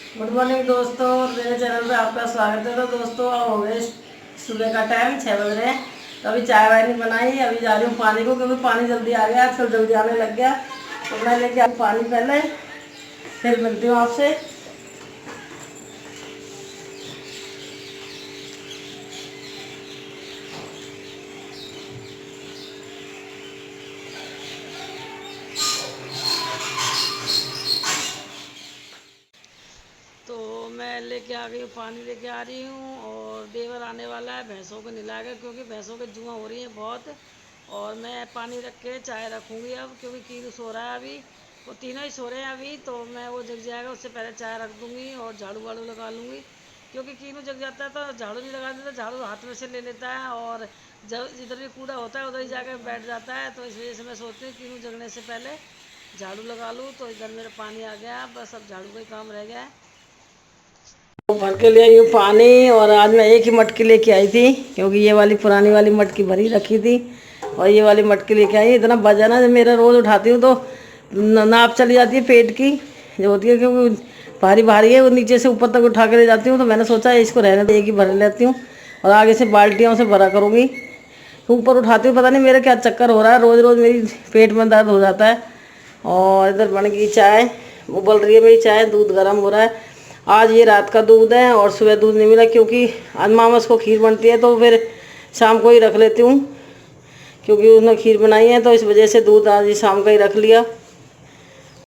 Good morning दोस्तों, मेरे channel पे आपका स्वागत है। तो दोस्तों अब हो गए सुबह का टाइम 6 बज रहे हैं। तो अभी चाय वाय नहीं बनाई, अभी जा रही हूँ पानी को, क्योंकि पानी जल्दी आ गया, आजकल जल्दी आने लग गया। तो मैं लेके आई पानी पहले, फिर मिलती हूँ आपसे। तो मैं लेके आ गई हूँ, पानी लेके आ रही हूँ। और देवर आने वाला है भैंसों को नहला कर, क्योंकि भैंसों के जुआं हो रही हैं बहुत। और मैं पानी रख के चाय रखूँगी अब, क्योंकि कीनू सो रहा है अभी। वो तीनों ही सो रहे हैं अभी, तो मैं वो जग जाएगा उससे पहले चाय रख दूँगी और झाड़ू वाड़ू लगा लूँगी। क्योंकि कीनू जग जाता है तो झाड़ू नहीं लगा देता, झाड़ू हाथ में से ले लेता है और जब जिधर भी कूड़ा होता है उधर ही जाकर बैठ जाता है। तो इस वजह से मैं सोचती हूँ कीनू जगने से पहले झाड़ू लगा लूँ। तो इधर मेरा पानी आ गया, बस अब झाड़ू का ही काम रह गया है। भर के ले आई हूँ पानी, और आज मैं एक ही मटकी लेके आई थी, क्योंकि ये वाली पुरानी वाली मटकी भरी रखी थी। और ये वाली मटकी लेके आई। इतना वजन है, जब मेरा रोज़ उठाती हूँ तो नाप चली जाती है पेट की जो होती है, क्योंकि भारी भारी है। वो नीचे से ऊपर तक उठा के ले जाती हूँ। तो मैंने सोचा इसको रहने दे, एक ही भर लेती हूँ और आगे से बाल्टियों से भरा करूँगी। तो ऊपर उठाती हूँ, पता नहीं मेरा क्या चक्कर हो रहा है, रोज़ रोज़ मेरी पेट में दर्द हो जाता है। और इधर बन गई चाय, उबल रही है मेरी चाय, दूध गर्म हो रहा है। आज ये रात का दूध है और सुबह दूध नहीं मिला, क्योंकि आज मामस को खीर बनती है, तो फिर शाम को ही रख लेती हूँ, क्योंकि उसने खीर बनाई है। तो इस वजह से दूध आज ही शाम का ही रख लिया।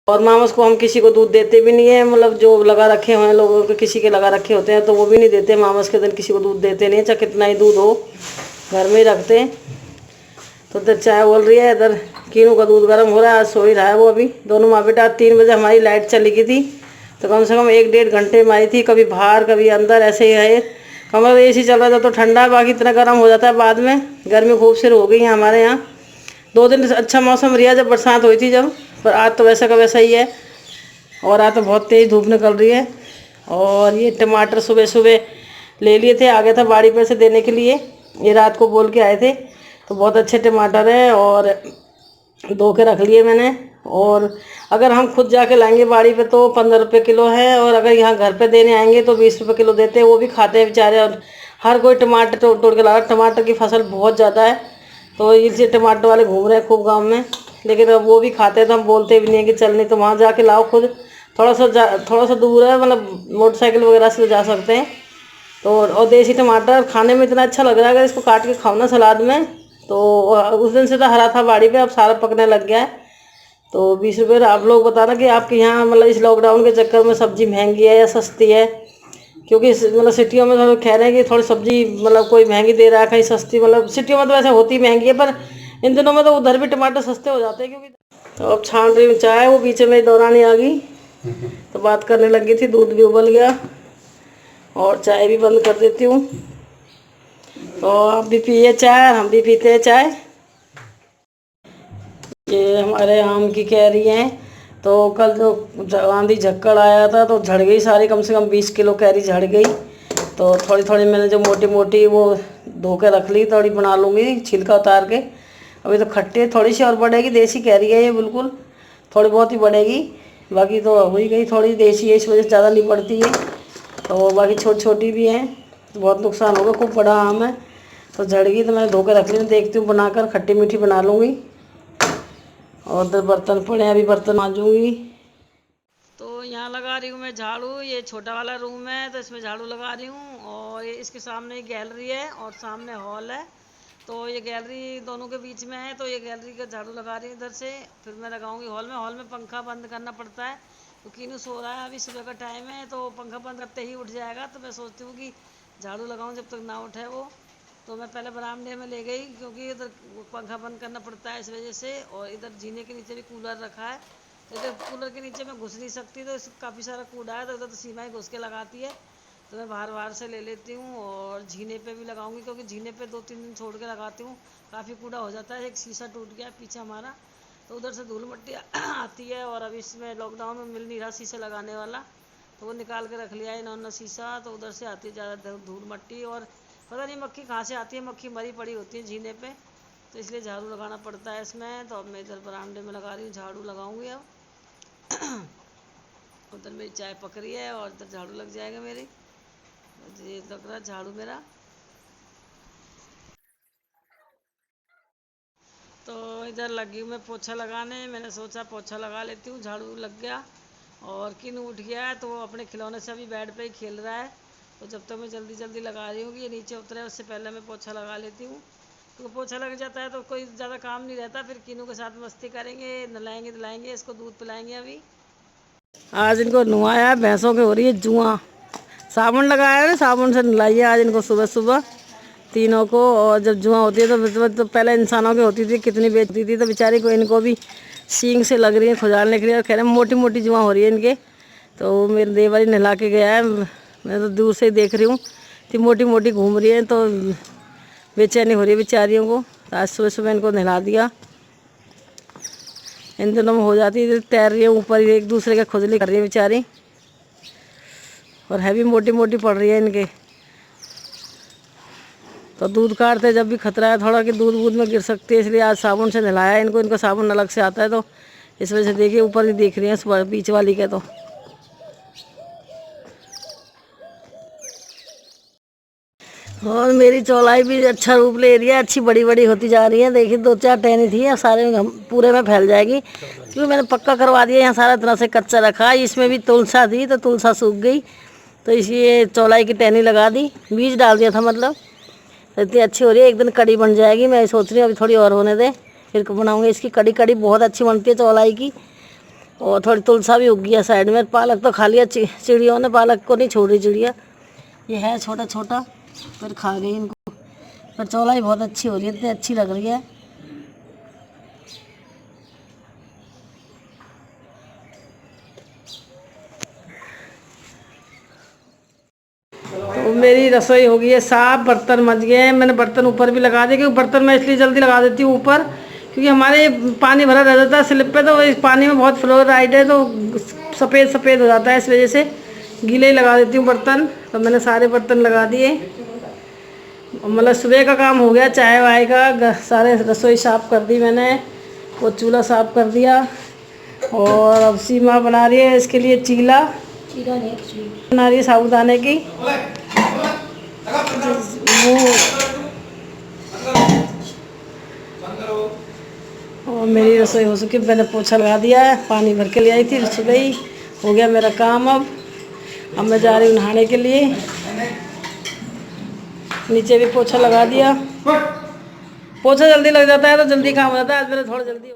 और मामस को हम किसी को दूध देते भी नहीं है, मतलब जो लगा रखे हुए हैं लोगों के, किसी के लगा रखे होते हैं तो वो भी नहीं देते। मामस के दिन किसी को दूध देते नहीं है, चाहे कितना ही दूध हो, घर में ही रखते हैं। तो इधर चाय बोल रही है, इधर कीनू का दूध गर्म हो रहा है। आज सो ही रहा है वो अभी। दोनों माँ बेटा। 3 बजे हमारी लाइट चली गई थी, तो कम से कम 1-1.5 घंटे में आई थी, कभी बाहर कभी अंदर, ऐसे ही है। कमरे में एसी चल रहा था तो ठंडा है, बाकी इतना गर्म हो जाता है बाद में। गर्मी खूब शुरू हो गई है हमारे यहाँ। 2 दिन अच्छा मौसम रिया जब बरसात हुई थी जब, पर आज तो वैसा का वैसा ही है। और आज तो बहुत तेज़ धूप निकल रही है। और ये टमाटर सुबह सुबह ले लिए थे, आ गया था बाड़ी पर से देने के लिए। ये रात को बोल के आए थे, तो बहुत अच्छे टमाटर है और धो के रख लिए मैंने। और अगर हम खुद जाके लाएंगे बाड़ी पे तो 15 रुपये किलो है, और अगर यहाँ घर पे देने आएंगे तो 20 रुपये किलो देते हैं। वो भी खाते हैं बेचारे, और हर कोई टमाटर तोड़ तोड़ के ला रहा है। टमाटर की फसल बहुत ज़्यादा है, तो इसलिए टमाटर वाले घूम रहे हैं खूब गाँव में। लेकिन अब वो भी खाते हैं तो हम बोलते भी नहीं है कि चल, नहीं तो वहाँ जाके लाओ खुद। थोड़ा सा दूर है, मतलब मोटरसाइकिल वगैरह से जा सकते हैं। तो और देसी टमाटर खाने में इतना अच्छा लग रहा है, अगर इसको काट के खाओ ना सलाद में। तो उस दिन से तो हरा था बाड़ी पे, अब सारा पकने लग गया है। तो 20 रुपये। आप लोग बताना कि आपके यहाँ मतलब इस लॉकडाउन के चक्कर में सब्जी महंगी है या सस्ती है? क्योंकि मतलब सिटियों में तो कह रहे हैं कि थोड़ी सब्जी मतलब कोई महंगी दे रहा है, कहीं सस्ती। मतलब सिटियों में तो वैसे होती महंगी है, पर इन दिनों में तो उधर भी टमाटर सस्ते हो जाते हैं। क्योंकि तो अब छान रही हूँ चाय, वो पीछे में दौरानी आ गई तो बात करने लगी थी। दूध भी उबल गया और चाय भी बंद कर देती हूँ। तो आप भी पिए चाय, हम भी पीते हैं चाय। ये हमारे आम की कैरी हैं। तो कल जो आंधी झक्कड़ आया था तो झड़ गई सारी, कम से कम 20 किलो कैरी झड़ गई। तो थोड़ी थोड़ी मैंने जो मोटी मोटी वो धो के रख ली, थोड़ी बना लूँगी छिलका उतार के। अभी तो खट्टी थोड़ी सी और बढ़ेगी, देसी कैरी है ये बिल्कुल, थोड़ी बहुत ही बढ़ेगी। बाकी तो हो ही गई थोड़ी, देसी है इस वजह से ज़्यादा नहीं बढ़ती है। तो बाकी छोटी छोटी भी हैं, तो बहुत नुकसान होगा, खूब बड़ा आम है। तो झड़ गई तो मैंने धो के रख ली, देखती हूँ बनाकर खट्टी मीठी बना लूँगी। और उधर बर्तन पड़े हैं, अभी बर्तन मांजूंगी। तो यहाँ लगा रही हूँ मैं झाड़ू। ये छोटा वाला रूम है तो इसमें झाड़ू लगा रही हूँ। और ये इसके सामने गैलरी है और सामने हॉल है। तो ये गैलरी दोनों के बीच में है, तो ये गैलरी का झाड़ू लगा रही हूँ इधर से। फिर मैं लगाऊंगी हॉल में। हॉल में पंखा बंद करना पड़ता है, तो कीनू सो रहा है अभी, सुबह का टाइम है, तो पंखा बंद करते ही उठ जाएगा। तो मैं सोचती हूँ कि झाड़ू लगाऊँ जब तक ना उठे वो। तो मैं पहले बरामदे में ले गई, क्योंकि इधर पंखा बंद करना पड़ता है इस वजह से। और इधर जीने के नीचे भी कूलर रखा है, तो इधर कूलर के नीचे मैं घुस नहीं सकती, तो काफ़ी सारा कूड़ा है, तो इधर तो सीमा ही घुस के लगाती है। तो मैं बाहर बाहर से ले लेती हूँ। और झीने पे भी लगाऊंगी, क्योंकि झीने पे 2-3 दिन छोड़ के लगाती हूँ, काफ़ी कूड़ा हो जाता है। एक शीशा टूट गया पीछे हमारा, तो उधर से धूल मिट्टी आती है। और अभी इसमें लॉकडाउन में मिल नहीं रहा शीशा लगाने वाला, तो वो निकाल के रख लिया है इन्होंने शीशा। तो उधर से आती है ज़्यादा धूल मट्टी, और पता नहीं मक्खी कहाँ से आती है, मक्खी मरी पड़ी होती है झीने पे, तो इसलिए झाड़ू लगाना पड़ता है इसमें। तो अब मैं इधर बरामदे में लगा रही हूँ, झाड़ू लगाऊंगी अब। उधर मेरी चाय पक रही है और इधर झाड़ू लग जाएगा मेरी। ये लग रहा झाड़ू मेरा। तो इधर लगी हूँ मैं पोछा लगाने। मैंने सोचा पोछा लगा लेती हूँ, झाड़ू लग गया। और किन्नू उठ गया है तो वो अपने खिलौने से अभी बेड पे ही खेल रहा है। तो जब तक मैं जल्दी जल्दी लगा रही हूँ कि ये नीचे उतरे उससे पहले मैं पोछा लगा लेती हूँ। तो पोछा लग जाता है तो कोई ज़्यादा काम नहीं रहता, फिर किन्नू के साथ मस्ती करेंगे, नहलाएंगे धुलाएंगे, इसको दूध पिलाएंगे अभी। आज इनको नहलाया, भैंसों की हो रही है जुआ। साबुन लगाया है ना, साबुन से नहलाइए आज इनको सुबह सुबह तीनों को। और जब जुआ होती है तो पहले इंसानों की होती थी, कितनी बेचती थी, तो बेचारी को इनको भी सींग से लग रही है खुजालने के लिए। और कह रहे हैं मोटी मोटी जुआ हो रही है इनके। तो मेरे देवर ही नहला के गया है, मैं तो दूर से ही देख रही हूँ कि मोटी मोटी घूम रही है, तो बेचैनी हो रही है बेचारियों को। तो आज सुबह सुबह इनको नहला दिया। इन दिनों में हो जाती है, तैर रही है ऊपर ही, एक दूसरे के खुजली कर रही है बेचारी। और है भी मोटी मोटी पड़ रही है इनके। तो दूध काटते जब भी खतरा है थोड़ा कि दूध वूध में गिर सकती है, इसलिए आज साबुन से नहलाया इनको। इनको साबुन अलग से आता है, तो इस वजह से देखिए ऊपर ही देख रही है बीच वाली के। तो और मेरी चौलाई भी अच्छा रूप ले रही है, अच्छी बड़ी बड़ी होती जा रही है। देखिए 2-4 टहनी थी, सारे पूरे में फैल जाएगी, क्योंकि मैंने पक्का करवा दिया। यहाँ सारा तरह से कच्चा रखा, इसमें भी तुलसा थी तो तुलसा सूख गई, तो इसलिए चौलाई की टहनी लगा दी, बीज डाल दिया था मतलब। तो इतनी अच्छी हो रही है, एक दिन कड़ी बन जाएगी। मैं सोच रही हूँ अभी थोड़ी और होने दे, फिर बनाऊँगी इसकी कड़ी। कड़ी बहुत अच्छी बनती है चौलाई की। और थोड़ी तुलसा भी उग गई है साइड में। पालक तो खा लिया चिड़ियों ने, पालक को नहीं छोड़ रही चिड़िया। ये है छोटा छोटा, फिर खा गई इनको। पर चौलाई बहुत अच्छी हो रही है, इतनी अच्छी लग रही है। तो मेरी रसोई हो गई है साफ, बर्तन मज गए हैं। मैंने बर्तन ऊपर भी लगा दिए, क्योंकि बर्तन मैं इसलिए जल्दी लगा देती हूँ ऊपर, क्योंकि हमारे पानी भरा रह जाता है स्लिप पे, तो इस पानी में बहुत फ्लोराइड है, तो सफ़ेद सफ़ेद हो जाता है। इस वजह से गीले ही लगा देती हूँ बर्तन। तो मैंने सारे बर्तन लगा दिए, मतलब सुबह का काम हो गया, चाय वाय का। सारे रसोई साफ़ कर दी मैंने, वो चूल्हा साफ़ कर दिया। और अब सीमा बना रही है इसके लिए चीला बना रही है साबूदाने की। वो और मेरी रसोई हो चुकी, मैंने पोछा लगा दिया है, पानी भर के ले आई थी सुबह ही, हो गया मेरा काम। अब मैं जा रही हूँ नहाने के लिए। नीचे भी पोछा लगा दिया। पोछा जल्दी लग जाता है तो जल्दी काम हो जाता है। आज मेरा थोड़ा जल्दी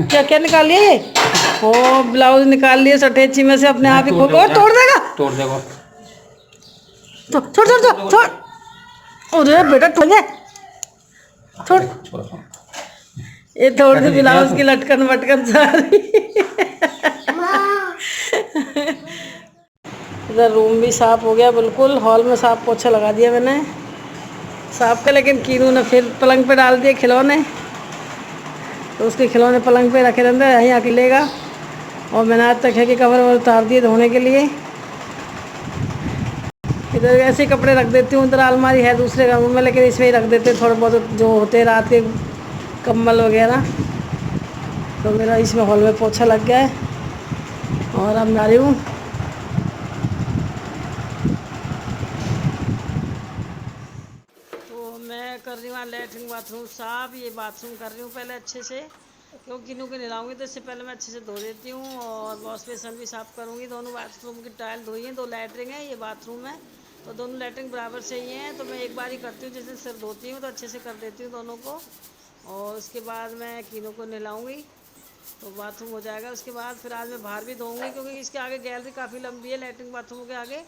क्या क्या निकाल लिए? ओ ब्लाउज निकाल लिए सटेची में से अपने आप ही। तोड़ देगा, तोड़ देगा, छोड़ छोड़ छोड़ छोड़। अरे बेटा छोड़ दे, छोड़। ये तोड़ दे ब्लाउज की लटकन वटकन सारी। इधर रूम भी साफ हो गया बिल्कुल। हॉल में साफ पोछा लगा दिया मैंने साफ का, लेकिन कीनू ने फिर पलंग पे डाल दिए खिलौने, तो उसके खिलौने पलंग पे रखे रहते यहीं आके लेगा। और मैंने आज तक है कि कवर ववर उतार दिए धोने के लिए। इधर ऐसे ही कपड़े रख देती हूँ। इधर अलमारी है दूसरे रूम में, लेकिन इसमें ही रख देते थोड़े बहुत जो होते रात के कम्बल वगैरह। तो मेरा इसमें हॉल में पोछा लग गया है। और अब जा रही हूँ, तो मैं कर रही हूँ लेटरिन बाथरूम साफ। ये बाथरूम कर रही हूँ पहले अच्छे से, क्योंकि किन्नू के नहलाऊंगी तो इससे पहले मैं अच्छे से धो देती हूँ। और वॉश बेसन भी साफ़ करूँगी। दोनों बाथरूम की टाइल धोई हैं, 2 लैटरिन है, ये बाथरूम है, तो दोनों लैटरिन बराबर से ही हैं। तो मैं एक बार ही करती हूँ, जिस दिन सिर धोती हूँ तो अच्छे से कर देती हूँ दोनों को। और उसके बाद मैं किन्नू को नहलाऊँगी तो बाथरूम हो जाएगा। उसके बाद फिर आज मैं बाहर भी धोऊँगी, क्योंकि इसके आगे गैलरी काफ़ी लंबी है लैटरिन बाथरूम के आगे,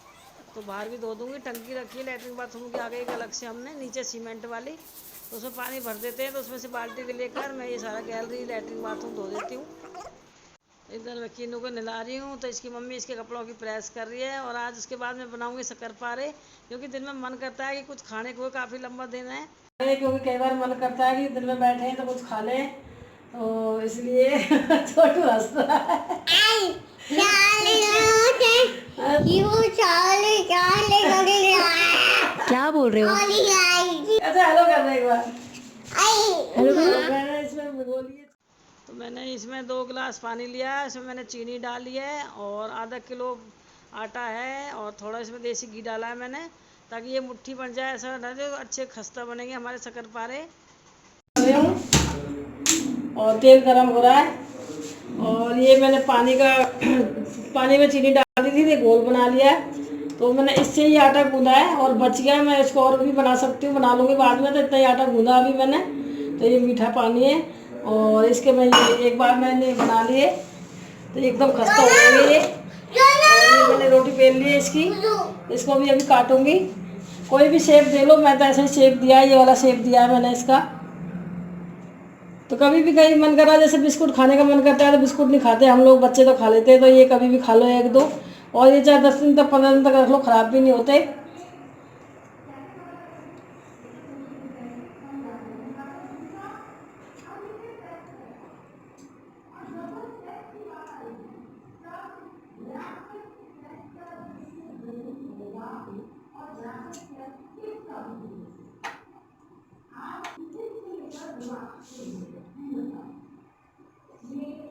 तो बाहर भी धो दूँगी। टंकी रखी है लैटरिन बाथरूम के आगे एक अलग से हमने, नीचे सीमेंट वाली, तो उसमें पानी भर देते हैं, तो उसमें से बाल्टी के लेकर मैं ये सारा गैलरी लैटरिन बाथरूम धो देती हूँ। इधर मैं किन्नू को नहला रही हूँ, तो इसकी मम्मी इसके कपड़ों की प्रेस कर रही है। और आज उसके बाद मैं बनाऊँगी शक्करपारे, क्योंकि दिन में मन करता है कि कुछ खाने को, काफ़ी लंबा दिन है, क्योंकि कई बार मन करता है कि दिन में बैठे हैं तो कुछ खा लें, तो इसलिए छोटू हंसता है। क्या बोल रहे हो? अच्छा हेलो कर रहे एक बार, हेलो इसमें बोलिए। तो मैंने इसमें 2 गिलास पानी लिया है, इसमें मैंने चीनी डाली है और आधा किलो आटा है और थोड़ा इसमें देसी घी डाला है मैंने, ताकि ये मुट्ठी बन जाए। ऐसा ना जो अच्छे खस्ता बनेंगे हमारे शक्करपारे। और तेल गरम हो रहा है और ये मैंने पानी में चीनी डाल दी थी, ये घोल बना लिया है। तो मैंने इससे ही आटा गूंदा है और बच गया, मैं इसको और भी बना सकती हूँ, बना लूँगी बाद में। तो इतना ही आटा गूंदा अभी मैंने। तो ये मीठा पानी है और इसके मैं एक बार मैंने बना लिए तो एकदम खस्ता हो जाएंगे ये। और ये मैंने रोटी बेल ली है इसकी, इसको भी अभी काटूंगी। कोई भी शेप दे लो, मैं तो ऐसे ही शेप दिया है, ये वाला शेप दिया है मैंने इसका। तो कभी भी कहीं मन करा, जैसे बिस्कुट खाने का मन करता है तो बिस्कुट नहीं खाते हम लोग, बच्चे तो खा लेते हैं। तो ये कभी भी खा लो 1-2, और ये चाहे 10 दिन तक 15 दिन तक रख लो, ख़राब भी नहीं होते।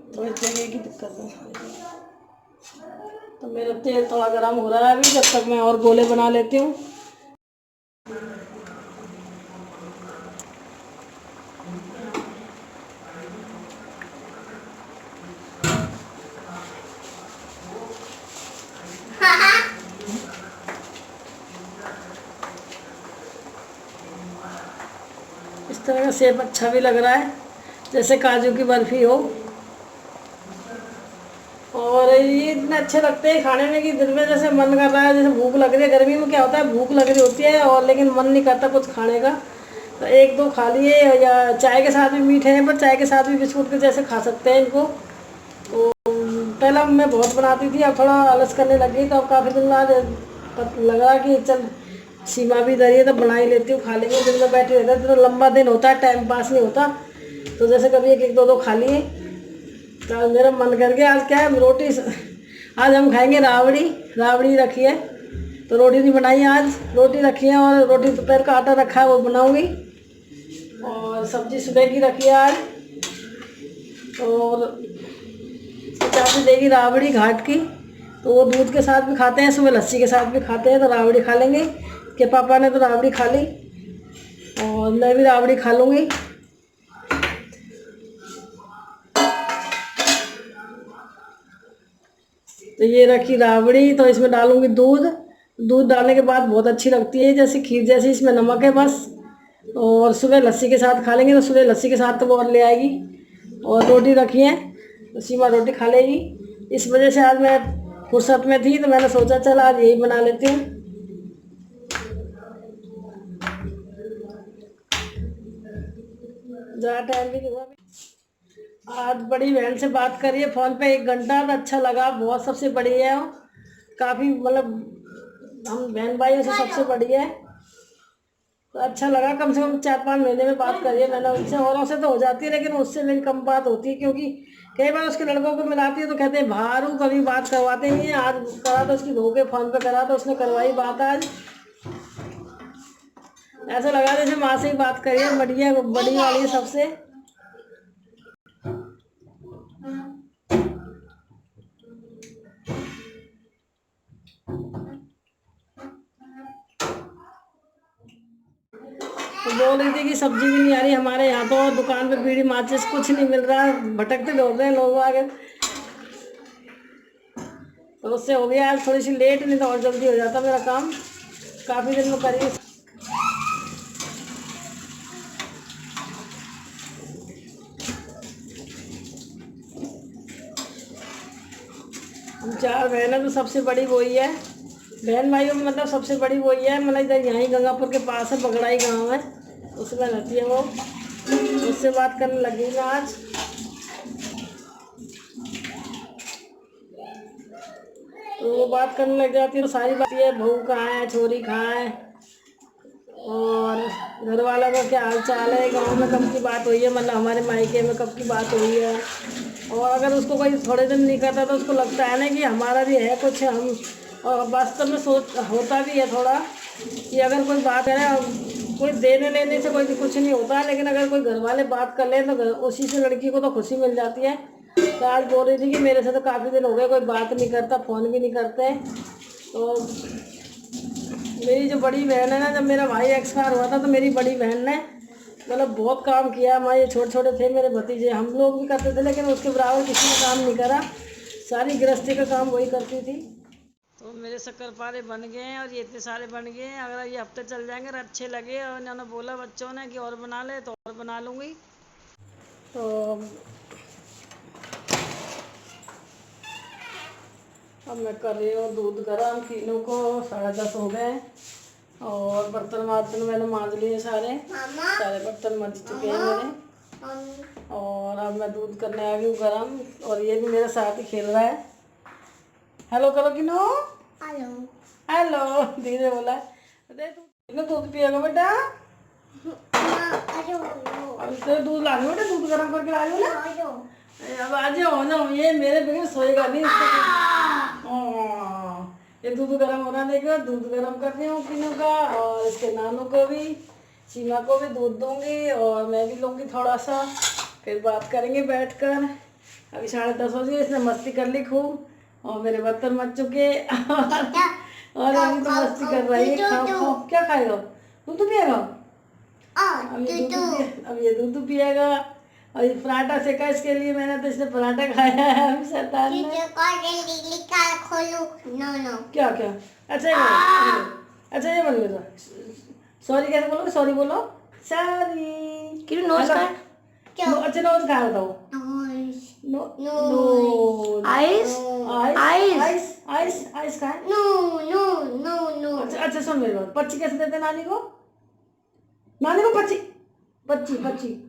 तो इस जगह की दिक्कत है। तो मेरा तेल थोड़ा गर्म हो रहा है अभी, जब तक मैं और गोले बना लेती हूँ। इस तरह का शेप अच्छा भी लग रहा है, जैसे काजू की बर्फी हो। और ये इतने अच्छे लगते हैं खाने में कि दिन में जैसे मन कर रहा है, जैसे भूख लग रही है। गर्मी में क्या होता है, भूख लग रही होती है और लेकिन मन नहीं करता कुछ खाने का, तो 1-2 खा लिए। या चाय के साथ भी मीठे हैं, पर चाय के साथ भी बिस्कुट के जैसे खा सकते हैं इनको। तो पहला मैं बहुत बनाती थी, अब थोड़ा आलस करने लग गई। तो अब काफ़ी दिन बाद लगा कि चल सीमा भी इधर ही है तो बना ही लेती हूँ, खा लेंगे। दिन में बैठे रहते हैं तो लंबा दिन होता है, टाइम पास नहीं होता। तो जैसे कभी 1-2 खा लिए। तो मेरा मन कर गया आज क्या है, रोटी। आज हम खाएंगे राबड़ी रखी है, तो रोटी नहीं बनाई आज, रोटी रखी है। और रोटी दोपहर का आटा रखा है, वो बनाऊंगी। और सब्जी सुबह की रखी है आज। और चाची देगी राबड़ी घाट की, तो वो दूध के साथ भी खाते हैं, सुबह लस्सी के साथ भी खाते हैं। तो राबड़ी खा लेंगे, कि पापा ने तो राबड़ी खा ली और मैं भी राबड़ी खा लूँगी। तो ये रखी राबड़ी, तो इसमें डालूंगी दूध डालने के बाद बहुत अच्छी लगती है, जैसे खीर जैसी। इसमें नमक है बस। और सुबह लस्सी के साथ खा लेंगे, तो सुबह लस्सी के साथ तो वो और ले आएगी। और रोटी रखी है तो सीमा रोटी खा लेगी। इस वजह से आज मैं फुर्सत में थी, तो मैंने सोचा चल आज यही बना लेती हूँ। ज़्यादा टाइम भी नहीं हुआ। आज बड़ी बहन से बात करी है फ़ोन पे 1 घंटा, तो अच्छा लगा बहुत। सबसे बड़ी है वो, काफ़ी मतलब हम बहन भाई से सबसे बड़ी है। तो अच्छा लगा, कम से कम 4-5 महीने में बात करी है मैंने उनसे। औरों से तो हो जाती है, लेकिन उससे मेरी कम बात होती है, क्योंकि कई बार उसके लड़कों को मिलाती है तो कहते हैं बाहर हूँ, कभी बात करवाते नहीं है। आज करा तो उसकी बहू के फ़ोन पे करा, तो उसने करवाई बात आज। ऐसा लगा जैसे माँ से ही बात करी है, बड़ी वाली है सबसे। तो बोल रही थी कि सब्जी भी नहीं आ रही हमारे यहाँ, तो दुकान पे बीड़ी माचिस कुछ नहीं मिल रहा, भटकते दौड़ रहे हैं लोग आगे। तो उससे हो गया आज थोड़ी सी लेट, नहीं तो और जल्दी हो जाता मेरा काम। काफ़ी दिन में करी। हम 4 बहनें, तो सबसे बड़ी वही है। बहन भाइयों में मतलब सबसे बड़ी वही है। मतलब इधर यहीं गंगापुर के पास है, बगड़ाई गांव है, उसमें रहती है वो। उससे बात करने लगी मैं आज। तो वो बात करने लग जाती है तो सारी बात है, बहू कहाँ है, छोरी कहाँ है, और घर वालों का क्या हाल चाल है, गांव में कब की बात हुई है, मतलब हमारे मायके में कब की बात हुई है। और अगर उसको कोई थोड़े दिन नहीं करता तो उसको लगता है ना कि हमारा भी है कुछ, हम। और वास्तव में सोच होता भी है थोड़ा कि अगर कोई बात करे कोई देने लेने से कोई कुछ नहीं होता है, लेकिन अगर कोई घर वाले बात कर ले तो उसी से लड़की को तो खुशी मिल जाती है। तो आज बोल रही थी कि मेरे से तो काफ़ी दिन हो गए कोई बात नहीं करता, फ़ोन भी नहीं करते। तो मेरी जो बड़ी बहन है ना, जब मेरा भाई एक्सपायर हुआ था तो मेरी बड़ी बहन ने मतलब बहुत काम किया। हमारे ये छोटे छोटे थे मेरे भतीजे, हम लोग भी करते थे, लेकिन उसके बराबर किसी ने काम नहीं करा। सारी गृहस्थी का काम वही करती थी। तो मेरे शक्करपारे बन गए हैं और ये इतने सारे बन गए हैं। अगर ये हफ्ते चल जाएंगे और अच्छे लगे और इन्होंने बोला बच्चों ने कि और बना ले तो और बना लूँगी। तो अब मैं कर रही हूँ दूध गर्म। तीनों को 10:30 हो गए और बर्तन वर्तन मैंने मांज लिए सारे बर्तन मज चुके हैं मेरे। और अब मैं दूध करने आ गई हूँ गर्म, और ये भी मेरे साथ ही खेल रहा है। हेलो करो कि नो। हेलो हेलो धीरे बोला। अरे तू दूध पिएगा बेटा। अभी तो दूध ला बेटा, दूध गर्म करके ला लो ना। अब आ जाओ, ये मेरे बगैर सोएगा नहीं। ये दूध गर्म हो रहा देखो, दूध गर्म कर रही हूँ तीनों का, और इसके नानू को भी, सीमा को भी दूध दूंगी, और मैं भी लूँगी थोड़ा सा, फिर बात करेंगे बैठकर। अभी 10:30 हो गए, इसने मस्ती कर ली खूब, और मेरे बर्तन मच चुके और अभी तो मस्ती कर रही है। खाओ क्या खाएगा? दूध पिएगा? अब ये दूध पिएगा। और ये पराठा सेका इसके लिए मैंने, तो इसने पराठा खाया है अभी शैतान ने। क्या क्या? अच्छा अच्छा ये बोल बेटा, सॉरी कैसे बोलोगे? सॉरी बोलो, सॉरी। क्यों नोज का? अच्छा नोज कहाँ बताओ? No eyes eyes eyes eyes कहाँ है? नो। अच्छा सुन मेरी बात, पच्ची कैसे देते नानी को? नानी को पच्ची पच्ची पच्ची।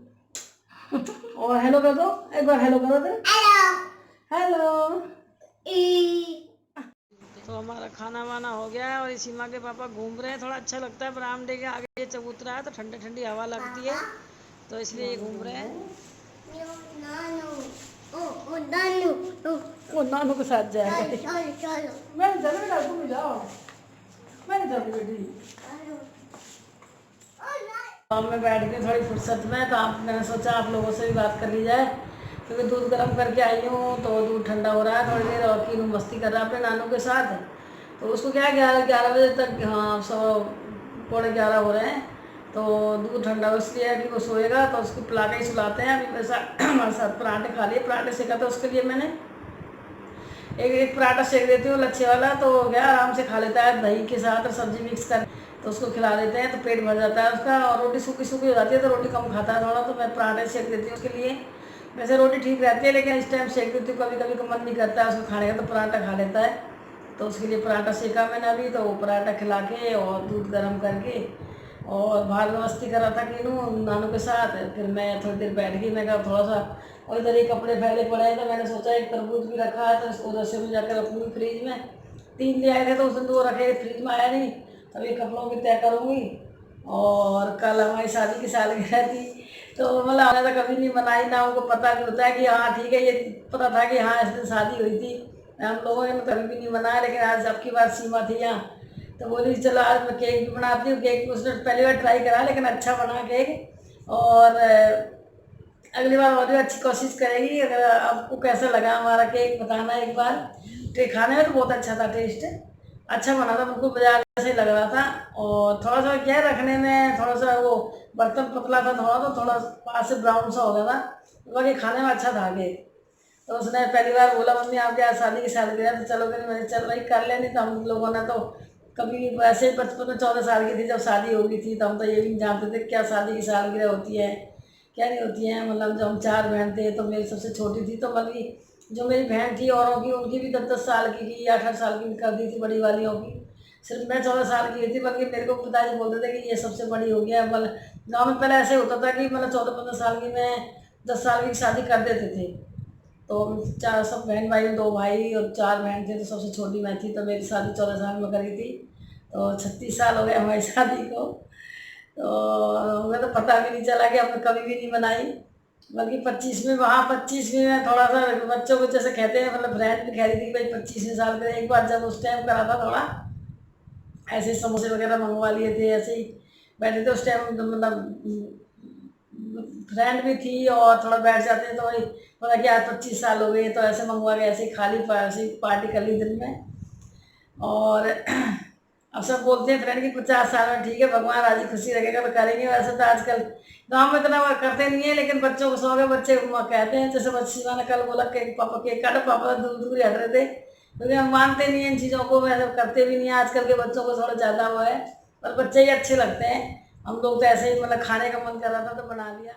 और हेलो कर दो, एक बार हेलो करो दे। हेलो। तो हमारा खाना वाना हो गया है, और सीमा के पापा घूम रहे हैं। थोड़ा अच्छा लगता है बरामदे के आगे चबूतरा है तो ठंडी ठंडी हवा लगती है, तो इसलिए ये घूम रहे हैं। वो नानू के साथ जाएगा। मैं चलो बेटा, तुम भी जाओ। मैं चलो बेटी। मैं बैठ के थोड़ी फुर्सत में, तो मैंने सोचा आप लोगों से भी बात कर ली जाए, क्योंकि दूध गर्म करके आई हूँ तो दूध ठंडा हो रहा है। थोड़ी देर और कीनू मस्ती कर रहा है अपने नानू के साथ, तो उसको क्या 11 बजे तक, हाँ 11:15 हो रहे हैं, तो दूध ठंडा इसलिए है कि वो सोएगा, तो उसको पिला के ही सुलाते हैं। अभी वैसा हमारे साथ पराठे खा लिए, पराठे सेका था उसके लिए मैंने एक पराठा सेक देती हूँ लच्छे वाला, तो क्या आराम से खा लेता है दही के साथ और सब्जी मिक्स कर, तो उसको खिला देते हैं तो पेट भर जाता है उसका। और रोटी सूखी सूखी हो जाती है तो रोटी कम खाता है थोड़ा, तो मैं पराठे सेक देती हूँ उसके लिए। वैसे रोटी ठीक रहती है, लेकिन इस टाइम सेक देती हूँ, कभी कभी का मन नहीं करता है उसको खाने का, तो पराठा खा लेता है। तो उसके लिए पराठा सेका मैंने अभी, तो वो पराठा खिला के और दूध गर्म करके, और बाहर में मस्ती कर रहा था कीनू नानू के साथ। फिर मैं थोड़ी देर बैठ गई, मैं कहा थोड़ा सा, और इधर ही कपड़े फैले पड़े हैं, तो मैंने सोचा एक तरबूज भी रखा है तो उधर से भी जाकर रखूँगी फ्रिज में। 3 ले आए थे तो उसने 2 रखे, फ्रिज में आया नहीं, अभी कपड़ों की तय करूँगी। और कल हमारी शादी की सालगिरह थी, तो मतलब हमने तो कभी नहीं मनाई, ना उनको पता भी होता है कि हाँ ठीक है, ये पता था कि हाँ इस दिन शादी हुई थी, हम लोगों ने कभी भी नहीं मनाया। लेकिन आज सबकी बात सीमा थी यहाँ, तो बोली चलो आज मैं केक भी बनाती हूँ। केक भी उसने पहली बार ट्राई करा, लेकिन अच्छा बना केक, और अगली बार और भी अच्छी कोशिश करेगी। अगर आपको कैसा लगा हमारा केक बताना एक बार। खाने में तो बहुत अच्छा था, टेस्ट अच्छा बना था, बिल्कुल बाजार जैसे लग रहा था। और थोड़ा सा क्या रखने में थोड़ा सा वो बर्तन पतला था थोड़ा, तो थोड़ा पास से ब्राउन सा हो गया था, बाकी खाने में अच्छा था केक। तो उसने पहली बार बोला मम्मी आपके आज शादी की सालगिरह तो चलोगे? मैंने चल रही कर लेनी। तो हम लोगों ने तो कभी वैसे ही 55-14 साल की थी जब शादी हो गई थी, तो हम तो ये भी नहीं जानते थे क्या शादी की सालगिरह होती है क्या नहीं होती है। मतलब जब हम 4 बहन थे तो मेरी सबसे छोटी थी, तो मतलब जो मेरी बहन थी औरों की उनकी भी 10-10 साल की 8-8 साल की कर दी थी बड़ी वालियों की। सिर्फ मैं 14 साल की थी, बल्कि मेरे को पिताजी बोलते थे कि ये सबसे बड़ी हो गया। मतलब गाँव में पहले ऐसे होता था कि मतलब 14-15 साल की में 10 साल की शादी कर देते थे। तो 4 सब बहन भाई, 2 भाई और 4 बहन थे, तो सबसे छोटी मैं थी। तो मेरी शादी 14 साल में करी थी, तो 36 साल हो गए हमारी शादी को। तो हमें तो पता भी नहीं चला कि हमने कभी भी नहीं बनाई। बल्कि 25 में, वहाँ 25 में थोड़ा सा बच्चों को जैसे कहते हैं, मतलब फ्रेंड भी कह रही थी कि भाई 25वें साल में एक बार जब उस टाइम करा था, थोड़ा ऐसे समोसे वगैरह मंगवा लिए थे ऐसे ही, बैठे थे उस टाइम, तो मतलब फ्रेंड भी थी और थोड़ा बैठ जाते हैं तो वही बोला कि आज 25 साल हो गए, तो ऐसे मंगवा के ऐसे ही खाली ऐसे ही पार्टी कर ली दिन में। और अब सब बोलते हैं फ्रेंड की 50 साल में, ठीक है भगवान राजी खुशी रखेगा तो करेंगे। वैसे तो आजकल गांव में इतना वो करते नहीं है, लेकिन बच्चों को शौक है, बच्चे कहते हैं। जैसे बच्ची ने कल बोला केक, पापा केक काटो, पापा तो दूर दूर ही हट रहे थे, क्योंकि हम मानते नहीं हैं इन चीज़ों को, वैसे करते भी नहीं है। आजकल के बच्चों को थोड़ा ज़्यादा वो है, पर बच्चे ही अच्छे लगते हैं। हम लोग तो ऐसे ही मतलब खाने का मन कर रहा था तो बना लिया,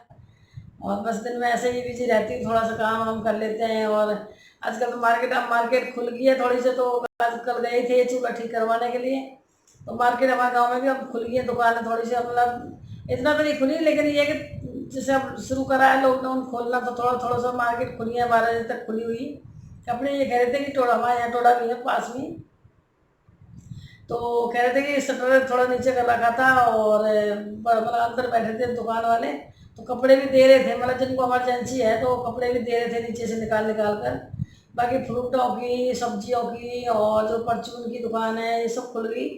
और बस दिन में ऐसे ही बिजी रहती हूँ, थोड़ा सा काम हम कर लेते हैं। और आजकल तो मार्केट खुल गई है थोड़ी सी, तो कल गए थे चूल्हा ठीक करवाने के लिए। तो मार्केट हमारे गांव में भी अब खुल गई है दुकानें थोड़ी सी, मतलब इतना तो नहीं खुली, लेकिन ये कि जैसे अब शुरू करा है लॉकडाउन खोलना, तो थोड़ा थोड़ा सा मार्केट खुली है, 12 बजे तक खुली हुई। कपड़े ये कह रहे थे कि टोड़ा, हमारे यहाँ टोड़ा भी है पास में, तो कह रहे थे कि शटर थोड़ा नीचे कर रखा था, और मतलब अंदर बैठे थे दुकान वाले, तो कपड़े भी दे रहे थे, मतलब जिनको इमरजेंसी है तो कपड़े भी दे रहे थे नीचे से निकाल निकाल कर। बाकी फ्रूटों की, सब्जियों की, और जो परचून की दुकान है ये सब खुल गई।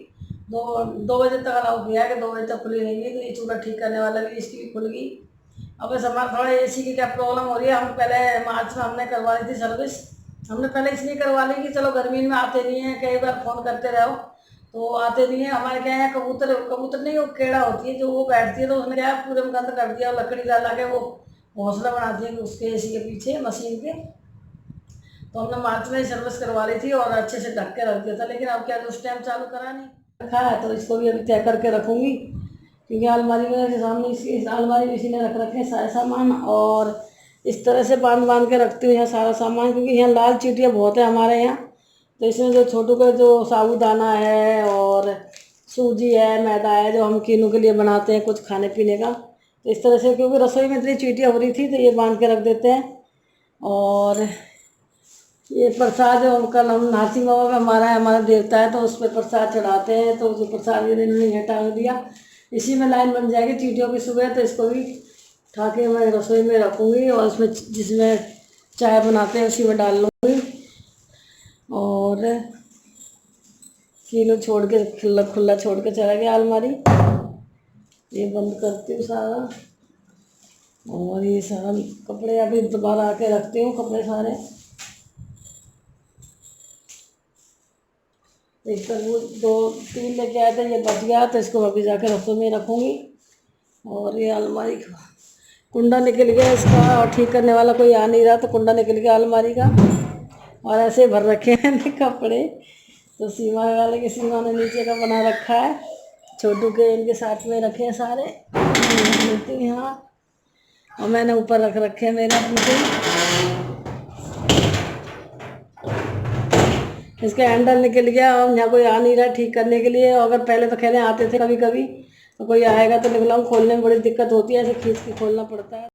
2 बजे तक अलाउ किया है कि 2 बजे तक खुली रहेंगी। तो ये चूल्हा ठीक करने वाला भी इसकी भी खुल गई। अब बस हमारा थोड़ा एसी की क्या प्रॉब्लम हो रही है, हम पहले मार्च में हमने करवा ली थी सर्विस। हमने पहले इसलिए करवा ली कि चलो गर्मी में आते नहीं है, कई बार फ़ोन करते रहो तो आते नहीं है। हमारे क्या है, कबूतर कबूतर नहीं, वो केड़ा होती है जो वो बैठती है, तो उसने क्या है पूरे में गंद कर दिया, और लकड़ी ला के वो घोंसला बनाती है उसके एसी के पीछे मशीन के। तो हमने मार्च में ही सर्विस करवा ली थी और अच्छे से ढक के रख दिया था, लेकिन अब क्या उस टाइम चालू करा नहीं रखा है, तो इसको भी अभी तय करके रखूँगी। क्योंकि अलमारी में सामने इस अलमारी में इसी ने रख रखे हैं सारे सामान, और इस तरह से बांध बांध के रखती हूँ यहाँ सारा सामान, क्योंकि यहाँ लाल चींटियाँ बहुत है हमारे यहाँ। तो इसमें जो छोटू का जो साबूदाना है, और सूजी है, मैदा है, जो हम कीनू के लिए बनाते हैं कुछ खाने पीने का, तो इस तरह से क्योंकि रसोई में इतनी चींटियाँ हो रही थी तो ये बांध के रख देते हैं। और ये प्रसाद जो कल हम नरसिंह बाबा का हमारा देवता है, तो उस पर प्रसाद चढ़ाते हैं, तो जो प्रसाद ये इन्होंने यहाँ टांग दिया, इसी में लाइन बन जाएगी चींटियों की सुबह। तो इसको भी उठा के मैं रसोई में रखूँगी, और उसमें जिसमें चाय बनाते हैं उसी में डाल लूँगी। और किलो छोड़ के खुला खुला छोड़ के चला गया अलमारी, ये बंद करती हूँ सारा। और ये सारा कपड़े अभी दोबारा आके रखती हूँ, कपड़े सारे। एक तरबूज 2-3 लेके आए थे, ये बच गया, तो इसको अभी जाकर रसोई में रखूँगी। और ये अलमारी का कुंडा निकल गया इसका, और ठीक करने वाला कोई आ नहीं रहा, तो कुंडा निकल गया अलमारी का, और ऐसे भर रखे हैं कपड़े। तो सीमा ने नीचे का बना रखा है, छोटू के इनके साथ में रखे हैं सारे मिलती हैं यहाँ, और मैंने ऊपर रख रखे हैं मेरा पीछे। इसका हैंडल निकल गया, और यहाँ कोई आ नहीं रहा ठीक करने के लिए। अगर पहले तो खेलने आते थे कभी कभी, तो कोई आएगा तो निकलाऊँ, खोलने में बड़ी दिक्कत होती है, ऐसे खींच के खोलना पड़ता है।